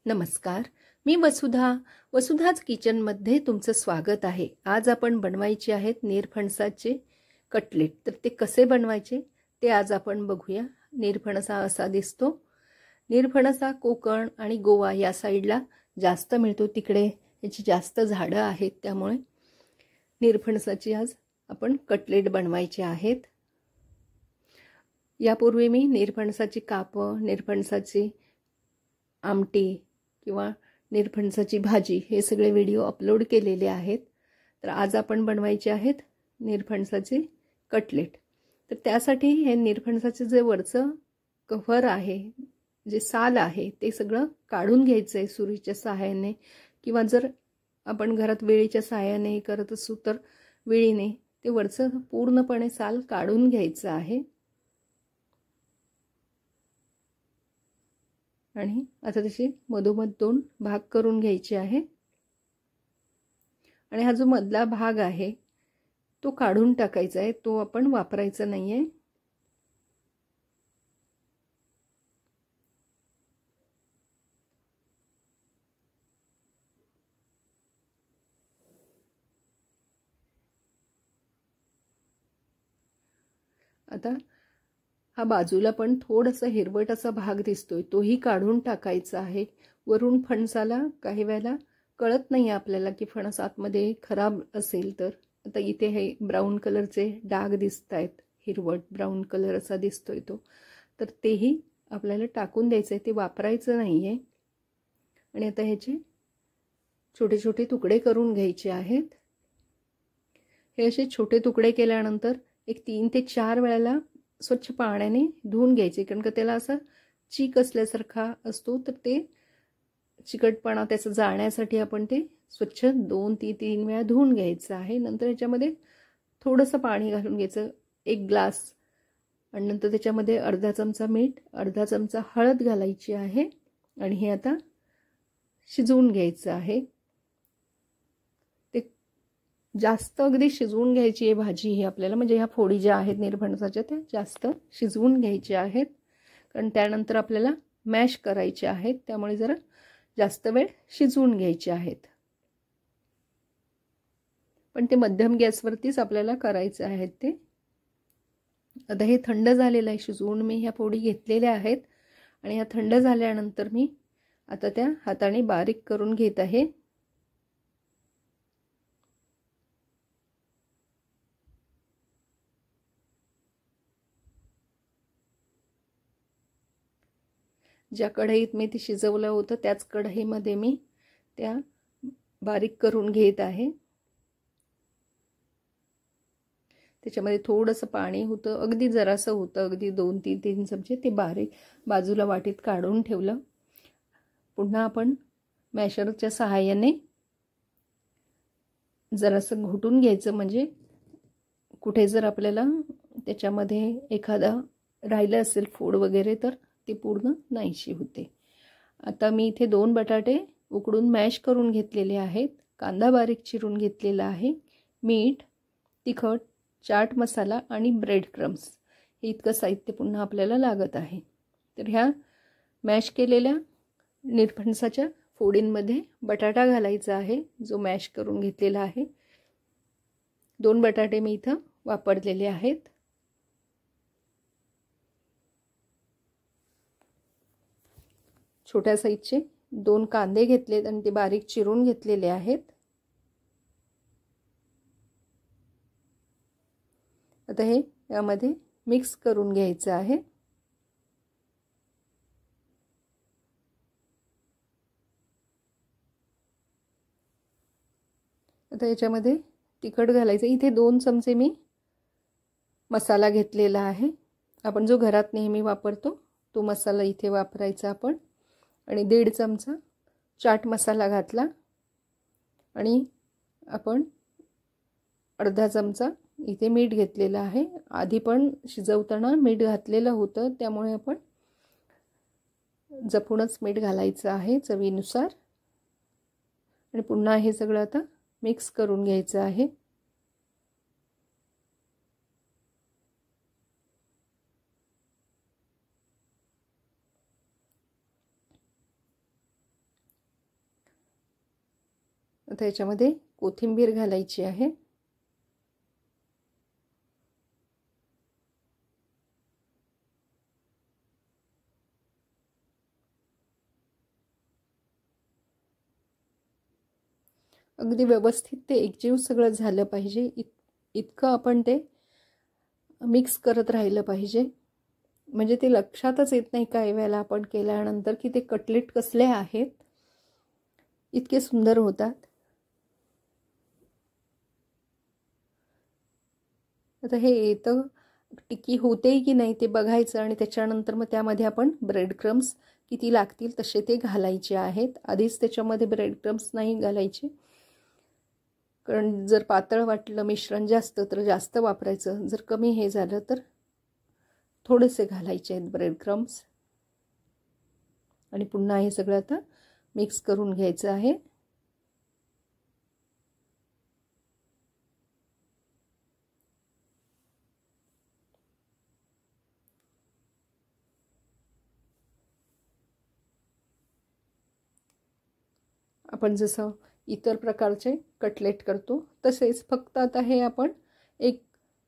नमस्कार, मी वसुधाच किचनमध्ये तुमचं स्वागत आहे। आज आपण बनवायचे आहेत निरफणसाचे कटलेट। तर ते कसे बनवायचे ते आज आपण बघूया। निरफणसा असा दिसतो। निरफणसा कोकण आणि गोवा या साईडला जास्त मिळतो, तिकडे याची जास्त झाडं आहेत, त्यामुळे निरफणसाची आज आपण कटलेट बनवायचे आहेत। यापूर्वी मी निरफणसाची कापं, निरफणसाची आमटी किंवा निरफणसाची भाजी हे सगळे व्हिडिओ अपलोड केलेले आहेत। तर आज आपण बनवायचे आहेत निरफणसाचे कटलेट। तर त्यासाठी हे निरफणसाचे जे वरचं कव्हर आहे, जे साल आहे, ते सगळं काढून घ्यायचं आहे सुरीच्या सहाय्याने, किंवा जर आपण घरात वेळीच्या सहाय्याने करत असू तर वेळीने ते वरचं पूर्णपणे साल काढून घ्यायचं आहे। आणि आता त्याचे मधोमध 2 भाग करून घ्यायचे आहे। आणि हा जो मधला भाग आहे तो काढून टाकायचा आहे, तो आपण वापरायचा नाहीये। आता हा बाजूला पण थोडासा हिरवट असा भाग दिसतोय, तोही काढून टाकायचा आहे। वरून फणसाला काही वेळेला कळत नाही आपल्याला की फणस आतमध्ये खराब असेल तर। आता इथे हे ब्राऊन कलरचे डाग दिसतायत, हिरवट ब्राऊन कलर असा दिसतोय तो, तर तेही आपल्याला टाकून द्यायचं आहे, ते वापरायचं नाहीये। आणि आता ह्याचे छोटे छोटे तुकडे करून घ्यायचे आहेत। हे असे छोटे तुकडे केल्यानंतर एक 3 ते 4 वेळेला स्वच्छ पाण्याने धुवून घ्यायचे, कारण का त्याला असा चीक असल्यासारखा असतो, तर ते चिकटपणा त्याचा जाण्यासाठी आपण ते स्वच्छ 2 ते 3 वेळा धुवून घ्यायचं आहे। नंतर याच्यामध्ये थोडंसं पाणी घालून घ्यायचं, 1 ग्लास, आणि नंतर त्याच्यामध्ये अर्धा चमचा मीठ, अर्धा चमचा हळद घालायची आहे। आणि हे आता शिजवून घ्यायचं आहे। ते जास्त अगदी शिजवून घ्यायची आहे भाजी ही आपल्याला, म्हणजे ह्या फोडी ज्या आहेत निरफणसाच्या त्या जास्त शिजवून घ्यायच्या आहेत, कारण त्यानंतर आपल्याला मॅश करायचे आहेत, त्यामुळे जरा जास्त वेळ शिजवून घ्यायचे आहेत। पण ते मध्यम गॅसवरतीच आपल्याला करायचे आहेत ते। आता हे थंड झालेलं आहे, शिजवून मी ह्या फोडी घेतलेल्या आहेत, आणि ह्या थंड झाल्यानंतर मी आता त्या हाताने बारीक करून घेत आहे। ज्या कढईत मी ते शिजवलं होतं त्याच कढईमध्ये मी त्या बारीक करून घेत आहे। त्याच्यामध्ये थोडंसं पाणी होतं, अगदी जरासं होतं, अगदी 2 ते 3 चमचे, ते बारीक बाजूला वाटीत काढून ठेवलं। पुन्हा आपण मॅशरच्या सहाय्याने जरासं घोटून घ्यायचं, म्हणजे कुठे जर आपल्याला त्याच्यामध्ये एखादा राहिलं असेल फोड वगैरे तर ते पूर्ण नाहीशी होते। आता मी इथे 2 बटाटे उकडून मॅश करून घेतलेले आहेत, कांदा बारीक चिरून घेतलेला आहे, मीठ, तिखट, चाट मसाला आणि ब्रेड क्रम्स, हे इतकं साहित्य पुन्हा आपल्याला लागत आहे। तर ह्या मॅश केलेल्या निरफणसाच्या फोडींमध्ये बटाटा घालायचा आहे, जो मॅश करून घेतलेला आहे। 2 बटाटे मी इथं वापरलेले आहेत। छोट्या साईजचे 2 कांदे घेतलेत आणि ते बारीक चिरून घेतलेले आहेत। आता हे यामध्ये मिक्स करून घ्यायचं आहे। आता याच्यामध्ये तिखट घालायचं, इथे 2 चमचे मी मसाला घेतलेला आहे, आपण जो घरात नेहमी वापरतो तो मसाला इथे वापरायचा आपण। आणि 1.5 चमचा चाट मसाला घातला, आणि आपण अर्धा चमचा इथे मीठ घेतलेलं आहे। आधी पण शिजवताना मीठ घातलेलं होतं, त्यामुळे आपण जपूनच मीठ घालायचं आहे चवीनुसार। आणि पुन्हा हे सगळं आता मिक्स करून घ्यायचं आहे। आता याच्यामध्ये कोथिंबीर घालायची आहे. अगदी व्यवस्थित ते एकजीव सगळं झालं पाहिजे. इतकं आपण ते मिक्स करत राहिलं पाहिजे. म्हणजे ते लक्षातच येत नाही काही वेळेला आपण केल्यानंतर की ते कटलेट कसले आहेत. इतके सुंदर होतात. आता हे येतं टिक्की होते की नाही ते बघायचं आणि त्याच्यानंतर मग त्यामध्ये आपण ब्रेड क्रम्स किती लागतील तसे ते घालायचे आहेत. आधीच त्याच्यामध्ये ब्रेड क्रम्स नाही घालायचे, कारण जर पातळ वाटलं मिश्रण जास्त तर जास्त वापरायचं, जर कमी हे झालं तर थोडेसे घालायचे आहेत ब्रेड क्रम्स. आणि पुन्हा हे सगळं आता मिक्स करून घ्यायचं आहे. आपण जसं इतर प्रकारचे कटलेट करतो तसेच, फक्त आता हे आपण एक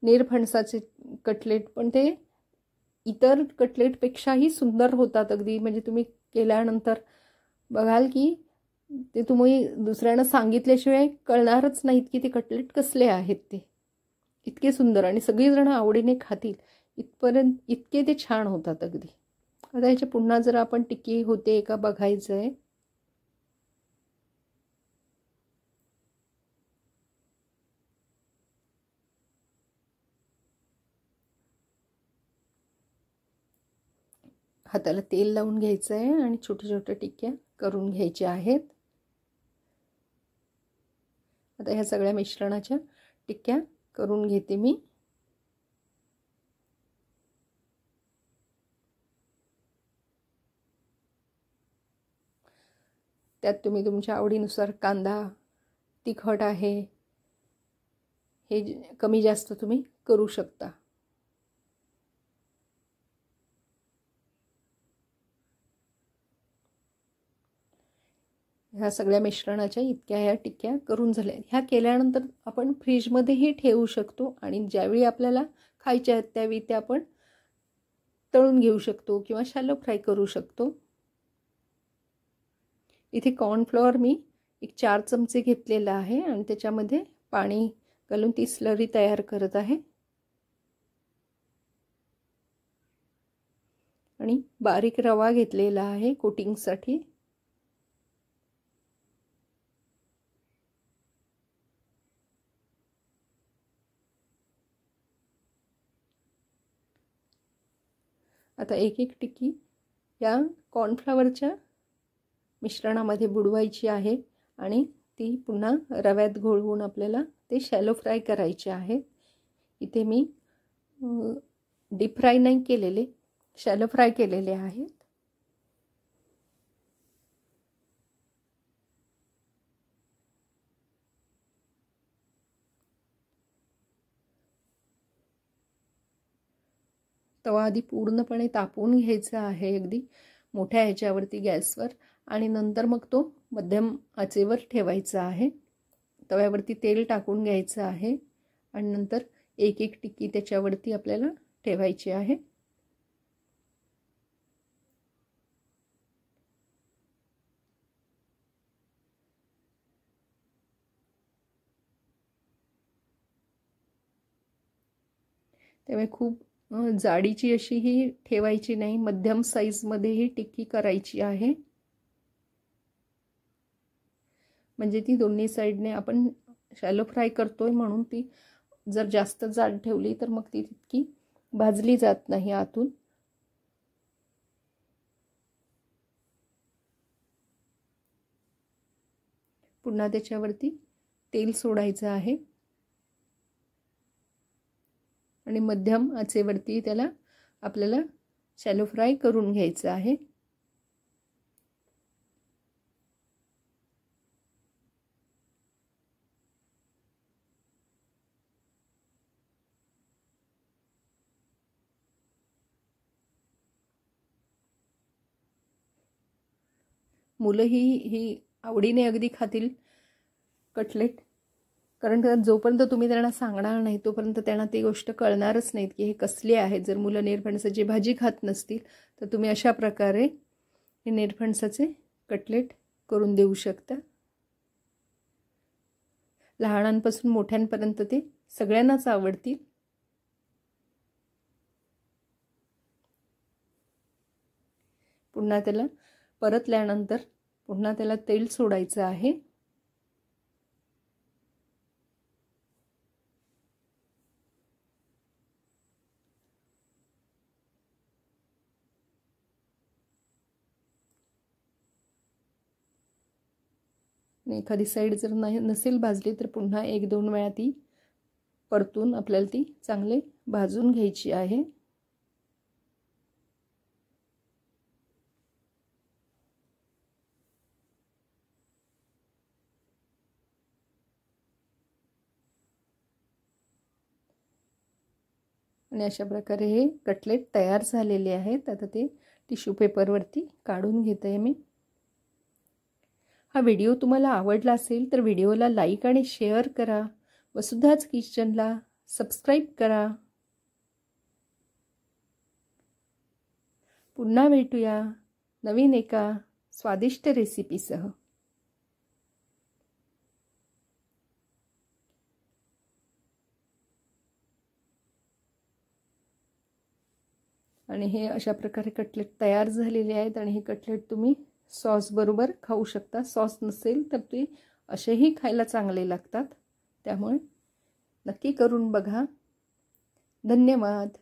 निरफणसाचे कटलेट, पण ते इतर कटलेटपेक्षाही सुंदर होतात अगदी. म्हणजे तुम्ही केल्यानंतर बघाल की ते तुम्ही दुसऱ्यांना सांगितल्याशिवाय कळणारच नाहीत की ते कटलेट कसले आहेत. ते इतके सुंदर आणि सगळीजण आवडीने खातील इथपर्यंत इतके ते छान होतात अगदी. आता ह्याच्या पुन्हा जर आपण टिक्की होते का बघायचं आहे. हाताला तेल लावून घ्यायचं आहे आणि छोट्या छोट्या टिक्क्या करून घ्यायच्या आहेत. आता ह्या सगळ्या मिश्रणाच्या टिक्क्या करून घेते मी. त्यात तुम्ही तुमच्या आवडीनुसार कांदा, तिखट आहे हे कमी जास्त तुम्ही करू शकता. ह्या सगळ्या मिश्रणाच्या इतक्या ह्या टिक्क्या करून झाल्या. ह्या केल्यानंतर आपण फ्रीजमध्येही ठेवू शकतो आणि ज्यावेळी आपल्याला खायच्या आहेत त्यावेळी त्या आपण तळून घेऊ शकतो किंवा शॅलो फ्राय करू शकतो. इथे कॉर्नफ्लॉवर मी एक 4 चमचे घेतलेला आहे आणि त्याच्यामध्ये पाणी घालून ती स्लरी तयार करत आहे. आणि बारीक रवा घेतलेला आहे कोटिंगसाठी. आता एक एक टिक्की या कॉर्नफ्लॉवरच्या मिश्रणामध्ये बुडवायची आहे आणि ती पुन्हा रव्यात घोळवून आपल्याला ते शॅलो फ्राय करायचे आहे. इथे मी डीप फ्राय नाही केलेले, शॅलो फ्राय केलेले आहेत. तवा आधी पूर्णपणे तापवून घ्यायचा आहे अगदी मोठ्या ह्याच्यावरती गॅसवर, आणि नंतर मग तो मध्यम आचेवर ठेवायचा आहे. तव्यावरती तेल टाकून घ्यायचं आहे आणि नंतर एक एक टिक्की त्याच्यावरती आपल्याला ठेवायची आहे. त्यामुळे खूप जाडीची अशी ही ठेवायची नाही, मध्यम साईजमध्ये ही टिक्की करायची आहे. म्हणजे ती दोन्ही साईडने आपण शॅलो फ्राय करतोय म्हणून ती जर जास्त जाड ठेवली तर मग ती तितकी भाजली जात नाही आतून. पुन्हा त्याच्यावरती तेल सोडायचं आहे आणि मध्यम आचेवरती त्याला आपल्याला शॅलो फ्राय करून घ्यायचं आहे. मुलंही ही आवडीने अगदी खातील कटलेट, कारण जोपर्यंत तुम्ही त्यांना सांगणार नाही तोपर्यंत त्यांना ती गोष्ट कळणारच नाहीत की हे कसले आहेत. जर मुलं निरफणसाची भाजी खात नसतील तर तुम्ही अशा प्रकारे हे निरफणसाचे कटलेट करून देऊ शकता. लहानांपासून मोठ्यांपर्यंत ते सगळ्यांनाच आवडतील. पुन्हा त्याला परतल्यानंतर पुन्हा त्याला तेल सोडायचं आहे. एखादी साईड जर नसेल भाजली तर पुन्हा 1-2 वेळा ती परतून आपल्याला ती चांगले भाजून घ्यायची आहे. आणि अशा प्रकारे हे कटलेट तयार झालेले आहेत. आता ते टिश्यू पेपरवरती काढून घेते मी. हा व्हिडिओ तुम्हाला आवडला असेल तर व्हिडिओला लाईक आणि शेअर करा. वसुधाच किचनला सबस्क्राईब करा. पुन्हा भेटूया नवीन एका स्वादिष्ट रेसिपीसह. आणि हे अशा प्रकारे कटलेट तयार झालेले आहेत. आणि हे कटलेट तुम्ही सॉस बरोबर खाऊ शकता. सॉस नसेल तर ते असेही खायला चांगले लागतात. त्यामुळे नक्की करून बघा. धन्यवाद.